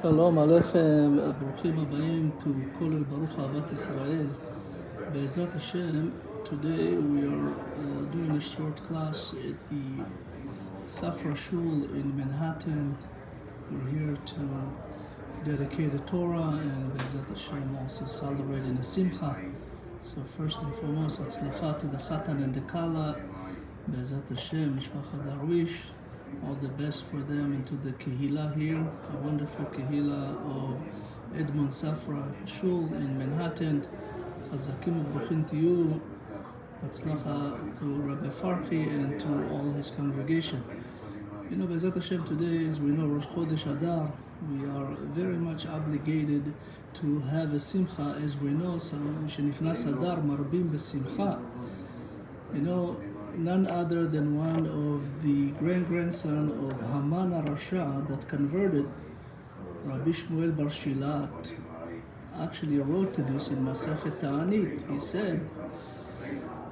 שלום עליכם, ברוכים הבאים to KOLLEL A'HAVAT ISRAEL. בעזרת השם, today we are doing a short class at the Safra Shul in Manhattan. We're here to dedicate a Torah and בעזרת השם also celebrating a Simcha. So first and foremost, הצלחה to the Chatan and the Kala. בעזרת השם, משפחת דרוויש. All the best for them and to the Kehila here, a wonderful Kehila of Edmond Safra Shul in Manhattan. Hazakim V'Bruchim Tiyu, Hatzlacha to Rabbi Farhi and to all his congregation. You know, Be'ezrat Hashem, today, as we know, Rosh Chodesh Adar, we are very much obligated to have a Simcha. As we know, Shenichnas Adar Marbim B'Simcha. You know, none other than one of the grand-grandson of Haman HaRasha that converted, Rabbi Shmuel Bar Shilat, actually wrote this in Masechet Ta'anit. He said,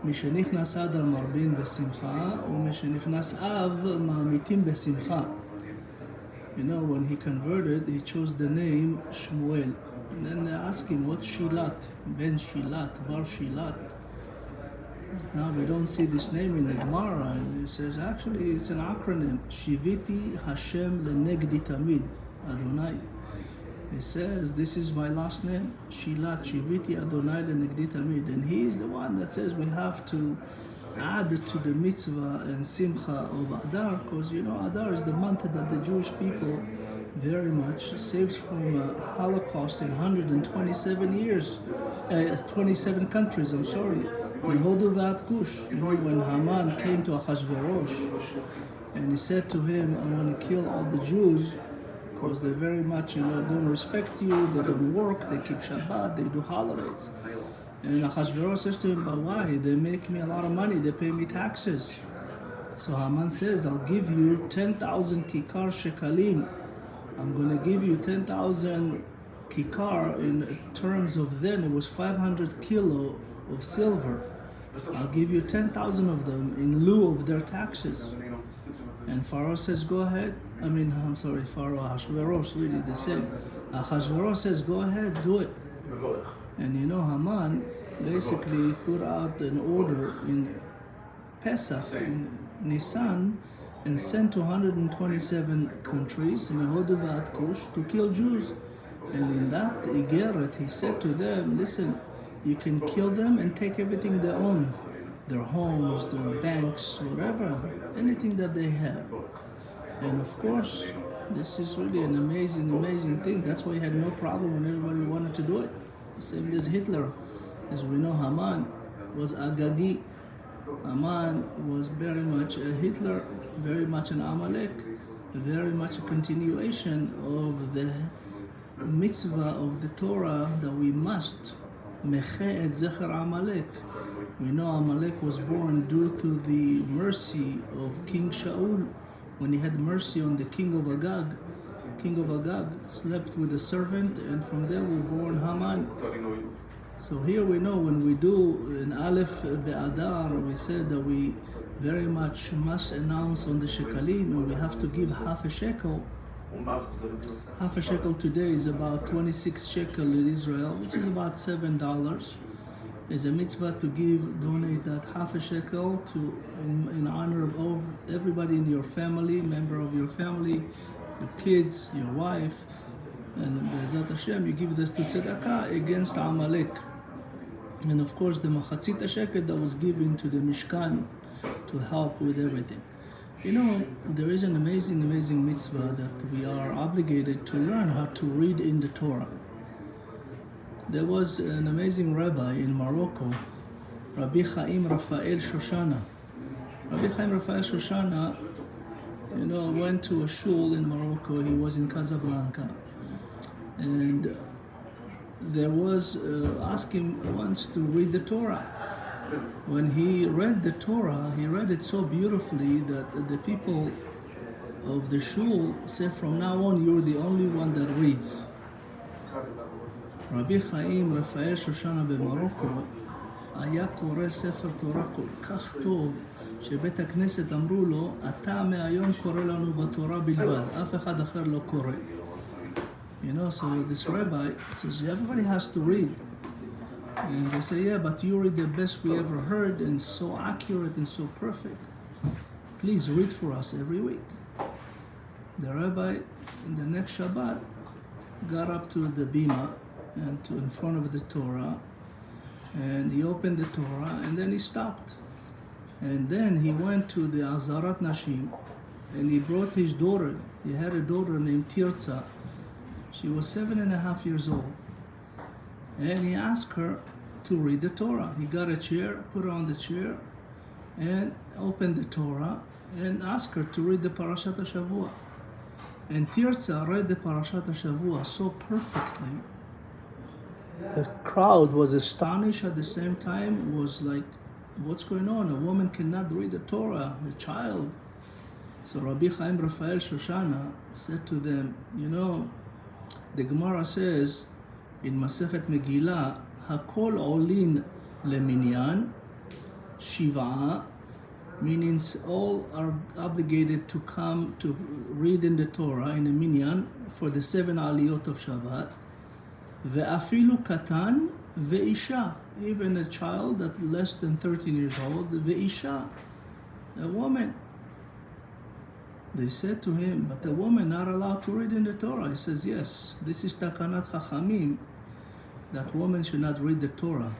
Mishenichnas Adar Marbin B'Simcha, Umishenichnas Av Ma'amitim B'Simcha. You know, when he converted, he chose the name Shmuel. And then they asked him, what's Shilat? Ben Shilat, Bar Shilat. Now we don't see this name in the Gemara, and it says actually it's an acronym, Shiviti Hashem Lenegdi Tamid, Adonai. It says this is my last name, Shilat Shiviti Adonai Lenegdi Tamid, and he is the one that says we have to add to the mitzvah and simcha of Adar, because you know Adar is the month that the Jewish people very much saves from a Holocaust in 127 years, 27 countries, I'm sorry. Yehodu Vat Kush. You know, when Haman came to Achashverosh and he said to him, I want to kill all the Jews because they very much, you know, don't respect you, they don't work, they keep Shabbat, they do holidays. And Achashverosh says to him, but why? They make me a lot of money, they pay me taxes. So Haman says, I'll give you 10,000 kikar shekalim. I'm going to give you 10,000 kikar in terms of then, it was 500 kilo of silver. I'll give you 10,000 of them in lieu of their taxes. And Pharaoh says, go ahead. Pharaoh, Ahashverosh, really the same. Ahashverosh says, go ahead, do it. And you know, Haman basically put out an order in Pesach, in Nisan, and sent to 127 countries, Yehodu Vat Kush, to kill Jews. And in that Igeret, he said to them, listen, you can kill them and take everything they own, their homes, their banks, whatever, anything that they have. And of course, this is really an amazing thing. That's why he had no problem when everybody wanted to do it. Same as Hitler. As we know, Haman was Agagi. Haman was very much a Hitler, very much an Amalek, very much a continuation of the mitzvah of the Torah that we must Meche et Zecher Amalek. We know Amalek was born due to the mercy of King Shaul when he had mercy on the king of Agag. King of Agag slept with a servant, and from there were born Haman. So here we know when we do in Aleph Be'adar, we said that we very much must announce on the shekalim, and we have to give half a shekel. Half a shekel today is about 26 shekel in Israel, which is about $7. It's a mitzvah to donate that half a shekel to in honor of everybody in your family, member of your family, your kids, your wife, and Be'ezrat Hashem, you give this to tzedakah against Amalek. And of course, the machatzit shekel that was given to the Mishkan to help with everything. You know, there is an amazing mitzvah that we are obligated to learn how to read in the Torah. There was an amazing rabbi in Morocco, Rabbi Chaim Raphael Shoshana. Rabbi Chaim Raphael Shoshana, you know, went to a shul in Morocco. He was in Casablanca. And there was asked him once to read the Torah. When he read the Torah, he read it so beautifully that the people of the shul said, from now on, you're the only one that reads. Rabbi Chaim Raphael Shoshana במרוקו היה קורא ספר תורה כל כך טוב שבית הכנסת אמרו לו, אתה מהיום קורא לנו בתורה בלבד, אף אחד אחר לא קורא. So this rabbi says, everybody has to read. And they say, yeah, but you read the best we ever heard and so accurate and so perfect. Please read for us every week. The rabbi, in the next Shabbat, got up to the bima and in front of the Torah, and he opened the Torah, and then he stopped. And then he went to the Azarat Nashim, and he brought his daughter. He had a daughter named Tirza. She was 7.5 years old. And he asked her to read the Torah. He got a chair, put her on the chair, and opened the Torah, and asked her to read the Parashat HaShavua. And Tirza read the Parashat HaShavua so perfectly. The crowd was astonished at the same time, was like, what's going on? A woman cannot read the Torah, a child. So Rabbi Chaim Raphael Shoshana said to them, the Gemara says in Masechet Megillah, Hakol olin leminyan, shiva, meaning all are obligated to come to read in the Torah in a minyan for the 7 aliyot of Shabbat. Ve'afilu katan ve'isha, even a child that less than 13 years old, ve'isha, a woman. They said to him, but a woman not allowed to read in the Torah. He says, yes, this is takanat chachamim, that woman should not read the Torah.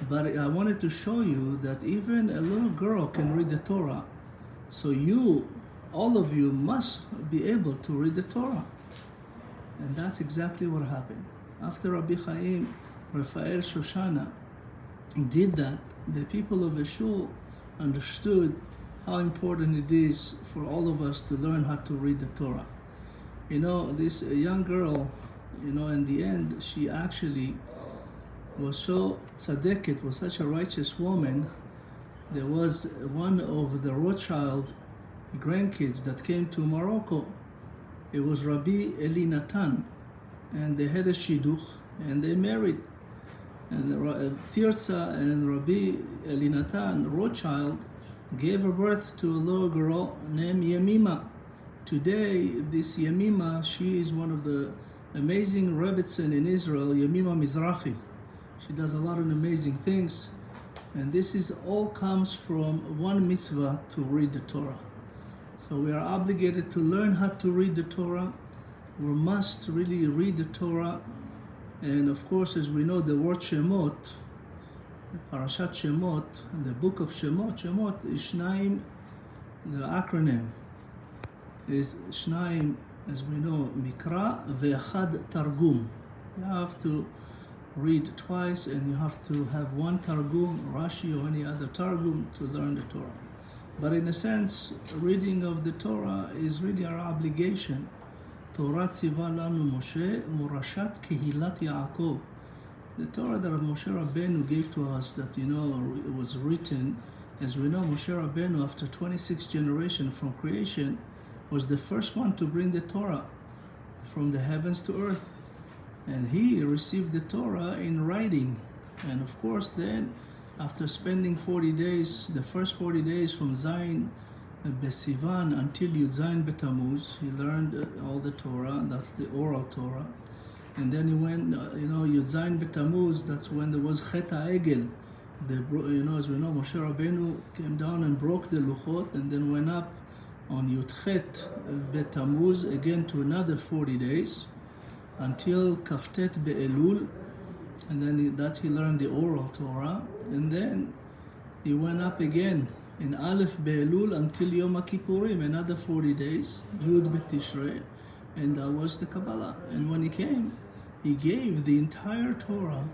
But I wanted to show you that even a little girl can read the Torah. So you, all of you, must be able to read the Torah. And that's exactly what happened. After Rabbi Chaim Raphael Shoshana did that, the people of Eshul understood how important it is for all of us to learn how to read the Torah. This young girl, in the end, she actually was so tzaddiket, was such a righteous woman. There was one of the Rothschild grandkids that came to Morocco. It was Rabbi Eli Natan, and they had a shidduch, and they married. And Tirza and Rabbi Eli Natan Rothschild gave a birth to a little girl named Yemima. Today, this Yemima, she is one of the amazing Rebbetzin in Israel, Yemima Mizrahi. She does a lot of amazing things. And this is all comes from one mitzvah, to read the Torah. So we are obligated to learn how to read the Torah. We must really read the Torah. And of course, as we know, the word Shemot, Parashat Shemot, the book of Shemot is Shnaim, the acronym is Shnaim, as we know, Mikra ve'echad Targum. You have to read twice, and you have to have one Targum, Rashi or any other Targum, to learn the Torah. But in a sense, reading of the Torah is really our obligation. Torah tziva lanu Moshe murashat kehilat Yaakov. The Torah that Moshe Rabbeinu gave to us, that it was written, as we know, Moshe Rabbeinu, after 26 generations from creation, was the first one to bring the Torah from the heavens to earth. And he received the Torah in writing. And of course then, after spending 40 days, the first 40 days from Zayin Besivan until Yud Zayin Betamuz, he learned all the Torah. That's the oral Torah. And then he went, Yud Zayin Betamuz, that's when there was Chet HaEgel. As we know, Moshe Rabbeinu came down and broke the Luchot, and then went up on Yud Chet Betamuz again to another 40 days, until Kaftet Be'elul, and then he learned the oral Torah, and then he went up again in Aleph Be'elul until Yom HaKippurim, another 40 days, Yud B'Tishrei, and that was the Kabbalah. And when he came, he gave the entire Torah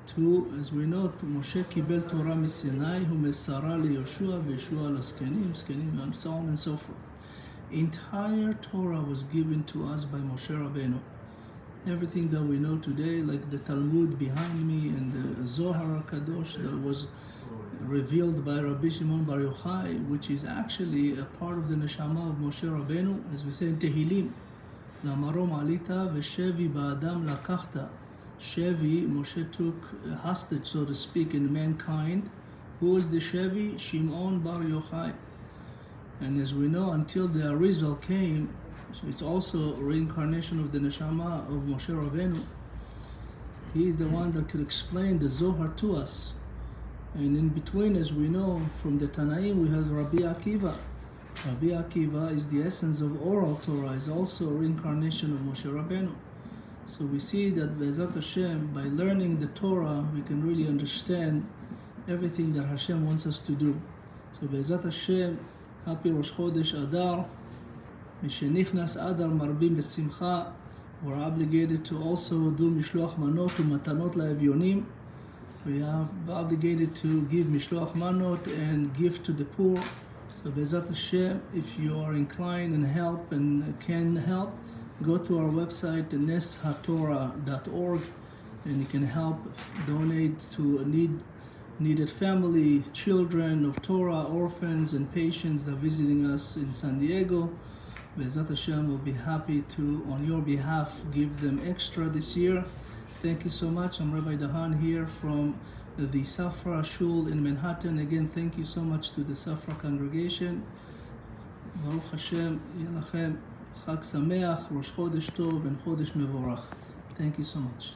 to, as we know, to Moshe Kibel Torah Misinai, who Mesara LeYoshua, V'Yeshua L'Skenim, and so on and so forth. Entire Torah was given to us by Moshe Rabbeinu. Everything that we know today, like the Talmud behind me and the Zohar HaKadosh that was revealed by Rabbi Shimon Bar Yochai, which is actually a part of the neshama of Moshe Rabbeinu, as we say in Tehillim, Namarom alita v'shevi ba'adam lakachta. Shevi, Moshe took a hostage, so to speak, in mankind. Who was the Shevi? Shimon Bar Yochai. And as we know, until the Arizal came, It's also a reincarnation of the neshama of Moshe Rabbeinu. He is the one that could explain the Zohar to us. And in between, as we know from the Tanaim, we have Rabbi Akiva. Rabbi Akiva is the essence of oral Torah, is also a reincarnation of Moshe Rabbeinu. So we see that Be'ezat Hashem, by learning the Torah, we can really understand everything that Hashem wants us to do. So Be'ezat Hashem, happy Rosh Chodesh Adar. Mishenichnas Adar marbim besimcha. We're obligated to also do Mishloach Manot u'matanot la'evyonim. We are obligated to give Mishloach Manot and give to the poor. So Be'ezat Hashem, if you are inclined and help and can help, go to our website, neshatorah.org, and you can help donate to a needed family, children of Torah, orphans, and patients that are visiting us in San Diego. Be'ezat Hashem will be happy to, on your behalf, give them extra this year. Thank you so much. I'm Rabbi Dahan here from the Safra Shul in Manhattan. Again, thank you so much to the Safra congregation. Baruch Hashem, Yelachem, Chag Sameach, Rosh Chodesh Tov, and Chodesh Mevorach. Thank you so much.